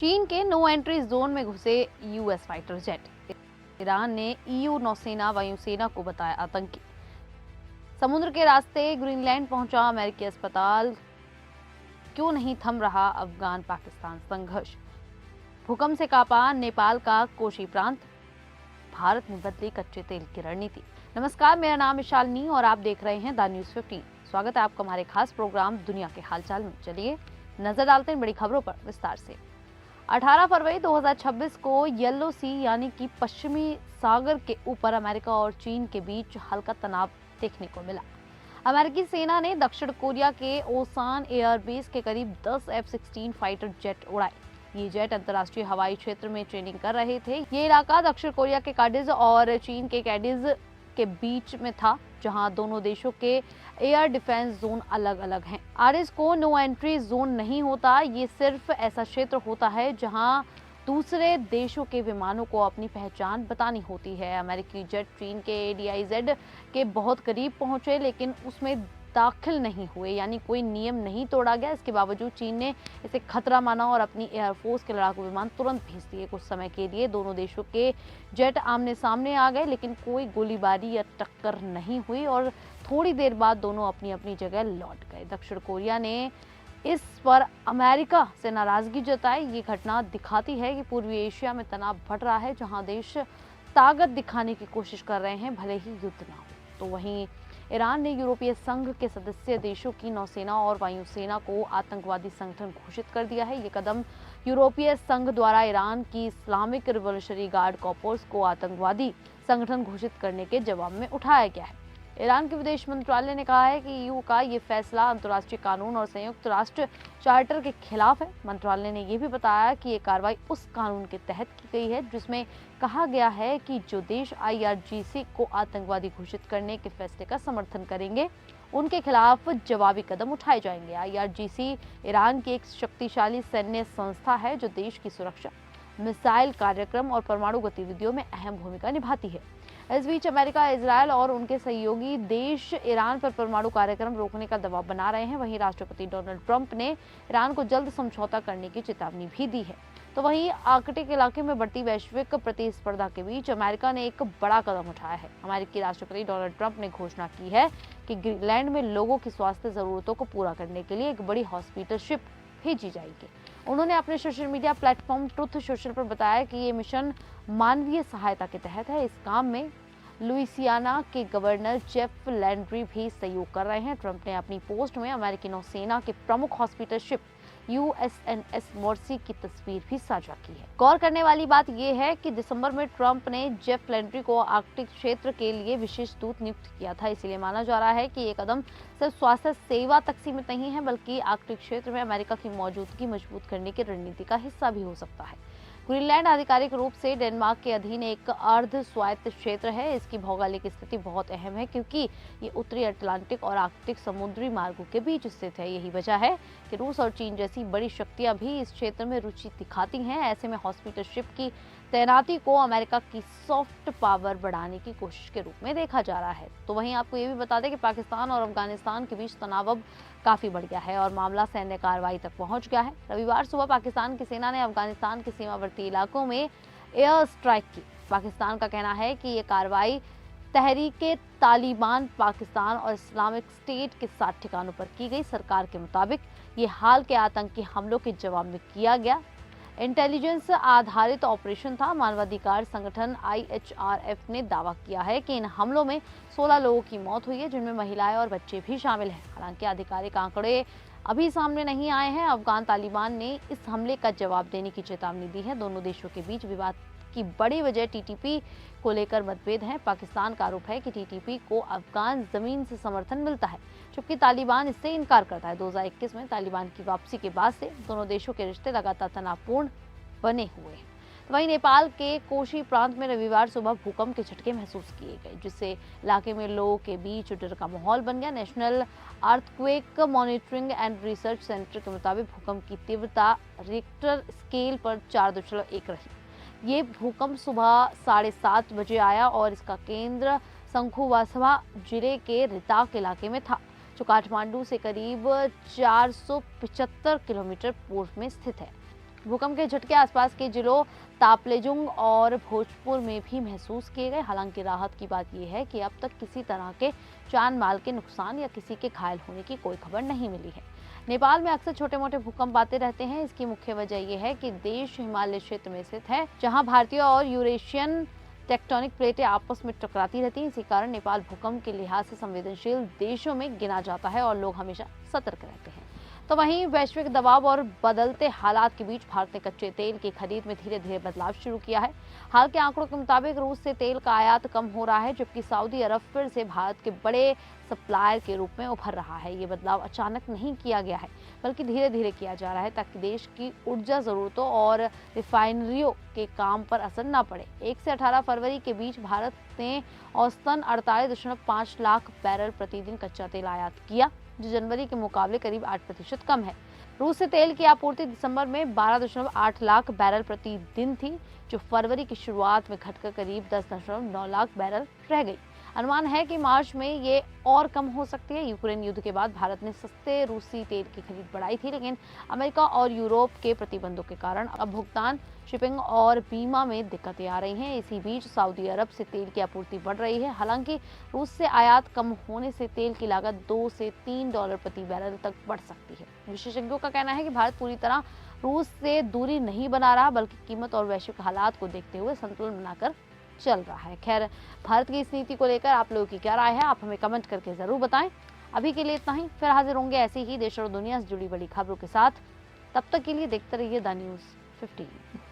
चीन के no entry zone में घुसे यूएस फाइटर जेट। ईरान ने ईयू नौसेना वायुसेना को बताया आतंकी। समुद्र के रास्ते ग्रीनलैंड पहुंचा अमेरिकी अस्पताल। क्यों नहीं थम रहा अफगान पाकिस्तान संघर्ष। भूकंप से कांपा नेपाल का कोशी प्रांत। भारत ने बदली कच्चे तेल की रणनीति। नमस्कार, मेरा नाम है शालिनी और आप देख रहे हैं द न्यूज 15। स्वागत है आपका हमारे खास प्रोग्राम दुनिया के हालचाल में। चलिए नजर डालते हैं बड़ी खबरों पर विस्तार से। 18 फरवरी 2026 को येलो सी यानी कि पश्चिमी सागर के ऊपर अमेरिका और चीन के बीच हल्का तनाव देखने को मिला। अमेरिकी सेना ने दक्षिण कोरिया के ओसान एयरबेस के करीब 10 F-16 फाइटर जेट उड़ाए। ये जेट अंतर्राष्ट्रीय हवाई क्षेत्र में ट्रेनिंग कर रहे थे। ये इलाका दक्षिण कोरिया के काडिज और चीन के कैडिज के बीच में था, जहां दोनों देशों के एयर डिफेंस जोन अलग अलग हैं। आरएस को नो एंट्री जोन नहीं होता। ये सिर्फ ऐसा क्षेत्र होता है जहां दूसरे देशों के विमानों को अपनी पहचान बतानी होती है। अमेरिकी जेट चीन के ADIZ के बहुत करीब पहुंचे, लेकिन उसमें दाखिल नहीं हुए, यानी कोई नियम नहीं तोड़ा गया। इसके बावजूद चीन ने इसे खतरा माना और अपनी एयरफोर्स के लड़ाकू विमान तुरंत भेज दिए। कुछ समय के लिए दोनों देशों के जेट आमने सामने आ गए, लेकिन कोई गोलीबारी या टक्कर नहीं हुई और थोड़ी देर बाद दोनों अपनी अपनी जगह लौट गए। दक्षिण कोरिया ने इस पर अमेरिका से नाराजगी जताई। ये घटना दिखाती है कि पूर्वी एशिया में तनाव बढ़ रहा है, जहां देश ताकत दिखाने की कोशिश कर रहे हैं, भले ही युद्ध ना हो। तो वहीं ईरान ने यूरोपीय संघ के सदस्य देशों की नौसेना और वायुसेना को आतंकवादी संगठन घोषित कर दिया है। ये कदम यूरोपीय संघ द्वारा ईरान की इस्लामिक रिवॉल्यूशनरी गार्ड कॉर्प्स को आतंकवादी संगठन घोषित करने के जवाब में उठाया गया है। ईरान के विदेश मंत्रालय ने कहा है कि EU का ये फैसला अंतर्राष्ट्रीय कानून और संयुक्त राष्ट्र चार्टर के खिलाफ है। मंत्रालय ने यह भी बताया कि ये कार्रवाई उस कानून के तहत की गई है जिसमें कहा गया है कि जो देश IRGC को आतंकवादी घोषित करने के फैसले का समर्थन करेंगे, उनके खिलाफ जवाबी कदम उठाए जाएंगे। IRGC ईरान की एक शक्तिशाली सैन्य संस्था है जो देश की सुरक्षा, मिसाइल कार्यक्रम और परमाणु गतिविधियों में अहम भूमिका निभाती है। इस बीच अमेरिका, इजरायल और उनके सहयोगी देश ईरान पर परमाणु कार्यक्रम रोकने का दबाव बना रहे हैं। वहीं राष्ट्रपति डोनाल्ड ट्रंप ने ईरान को जल्द समझौता करने की चेतावनी भी दी है। तो वहीं आर्कटिक इलाके में बढ़ती वैश्विक प्रतिस्पर्धा के बीच अमेरिका ने एक बड़ा कदम उठाया है। अमेरिकी राष्ट्रपति डोनाल्ड ट्रंप ने घोषणा की है कि ग्रीनलैंड में लोगों की स्वास्थ्य जरूरतों को पूरा करने के लिए एक बड़ी हॉस्पिटल शिप भेजी जाएगी। उन्होंने अपने social media platform truth social पर बताया कि ये मिशन मानवीय सहायता के तहत है। इस काम में लुइसियाना के गवर्नर जेफ लैंड्री भी सहयोग कर रहे हैं। ट्रंप ने अपनी पोस्ट में अमेरिकी नौसेना के प्रमुख हॉस्पिटल शिप USNS मर्सी की तस्वीर भी साझा की है। गौर करने वाली बात यह है कि दिसंबर में ट्रंप ने जेफ लैंड्री को आर्कटिक क्षेत्र के लिए विशेष दूत नियुक्त किया था। इसीलिए माना जा रहा है कि ये कदम सिर्फ स्वास्थ्य सेवा तक सीमित नहीं है, बल्कि आर्कटिक क्षेत्र में अमेरिका की मौजूदगी मजबूत करने की रणनीति का हिस्सा भी हो सकता है। ग्रीनलैंड आधिकारिक रूप से डेनमार्क के अधीन एक अर्ध स्वायत्त क्षेत्र है। इसकी भौगोलिक स्थिति बहुत अहम है क्योंकि ये उत्तरी अटलांटिक और आर्कटिक समुद्री मार्गों के बीच स्थित है। यही वजह है कि रूस और चीन जैसी बड़ी शक्तियां भी इस क्षेत्र में रुचि दिखाती हैं। ऐसे में हॉस्पिटल शिप की तैनाती को अमेरिका की सॉफ्ट पावर बढ़ाने की कोशिश के रूप में देखा जा रहा है। तो वहीं आपको ये भी बता दें कि पाकिस्तान और अफगानिस्तान के बीच तनाव अब काफी बढ़ गया है और मामला सैन्य कार्रवाई तक पहुंच गया है। रविवार सुबह पाकिस्तान की सेना ने अफगानिस्तान के सीमावर्ती इलाकों में एयर स्ट्राइक की। पाकिस्तान का कहना है कि ये कार्रवाई तहरीके तालिबान पाकिस्तान और इस्लामिक स्टेट के 7 ठिकानों पर की गई। सरकार के मुताबिक ये हाल के आतंकी हमलों के जवाब में किया गया इंटेलिजेंस आधारित ऑपरेशन था। मानवाधिकार संगठन IHRF ने दावा किया है कि इन हमलों में 16 लोगों की मौत हुई है, जिनमें महिलाएं और बच्चे भी शामिल हैं। हालांकि आधिकारिक आंकड़े अभी सामने नहीं आए हैं। अफगान तालिबान ने इस हमले का जवाब देने की चेतावनी दी है। दोनों देशों के बीच विवाद की बड़ी वजह TTP को लेकर मतभेद है। पाकिस्तान का आरोप है कि TTP को अफगान जमीन से समर्थन मिलता है, जबकि तालिबान इससे इनकार करता है। 2021 में तालिबान की वापसी के बाद से दोनों देशों के रिश्ते लगातार तनावपूर्ण बने हुए हैं। वहीं नेपाल के कोशी प्रांत में रविवार सुबह भूकंप के झटके महसूस किए गए, जिससे इलाके में लोगों के बीच डर का माहौल बन गया। National earthquake monitoring and research centre के मुताबिक भूकंप की तीव्रता रिक्टर स्केल पर 4.1 रही। ये भूकंप सुबह 7:30 बजे आया और इसका केंद्र शंखुवासभा जिले के रिताक इलाके में था, जो काठमांडू से करीब 475 किलोमीटर पूर्व में स्थित है। भूकंप के झटके आसपास के जिलों तापलेजुंग और भोजपुर में भी महसूस किए गए। हालांकि राहत की बात यह है कि अब तक किसी तरह के जान माल के नुकसान या किसी के घायल होने की कोई खबर नहीं मिली है। नेपाल में अक्सर छोटे मोटे भूकंप आते रहते हैं। इसकी मुख्य वजह यह है कि देश हिमालय क्षेत्र में स्थित है, जहां भारतीय और यूरेशियन टेक्टोनिक प्लेटें आपस में टकराती रहती हैं। इसी कारण नेपाल भूकंप के लिहाज से संवेदनशील देशों में गिना जाता है और लोग हमेशा सतर्क रहते हैं। तो वहीं वैश्विक दबाव और बदलते हालात के बीच भारत ने कच्चे तेल की खरीद में धीरे धीरे बदलाव शुरू किया है। हाल के आंकड़ों के मुताबिक रूस से तेल का आयात कम हो रहा है, जबकि सऊदी अरब फिर से भारत के बड़े सप्लायर के रूप में उभर रहा है। ये बदलाव अचानक नहीं किया गया है, बल्कि धीरे धीरे किया जा रहा है, ताकि देश की ऊर्जा जरूरतों और रिफाइनरियों के काम पर असर न पड़े। 1 से 18 फरवरी के बीच भारत ने औसतन 48.5 लाख बैरल प्रतिदिन कच्चा तेल आयात किया, जो जनवरी के मुकाबले करीब 8% कम है। रूस से तेल की आपूर्ति दिसंबर में 12.8 लाख बैरल प्रतिदिन थी, जो फरवरी की शुरुआत में घटकर करीब 10.9 लाख बैरल रह गई। अनुमान है कि मार्च में ये और कम हो सकती है। यूक्रेन युद्ध के बाद भारत ने सस्ते रूसी तेल की खरीद बढ़ाई थी, लेकिन अमेरिका और यूरोप के प्रतिबंधों के कारण अब भुगतान, शिपिंग और बीमा में दिक्कतें आ रही हैं। इसी बीच सऊदी अरब से तेल की आपूर्ति बढ़ रही है। हालांकि रूस से आयात कम होने से तेल की लागत $2 से $3 प्रति बैरल तक बढ़ सकती है। विशेषज्ञों का कहना है कि भारत पूरी तरह रूस से दूरी नहीं बना रहा, बल्कि कीमत और वैश्विक हालात को देखते हुए संतुलन बनाकर चल रहा है। खैर, भारत की इस नीति को लेकर आप लोगों की क्या राय है, आप हमें कमेंट करके जरूर बताएं। अभी के लिए इतना ही, फिर हाजिर होंगे ऐसे ही देश और दुनिया से जुड़ी बड़ी खबरों के साथ। तब तक के लिए देखते रहिए द न्यूज़ 15।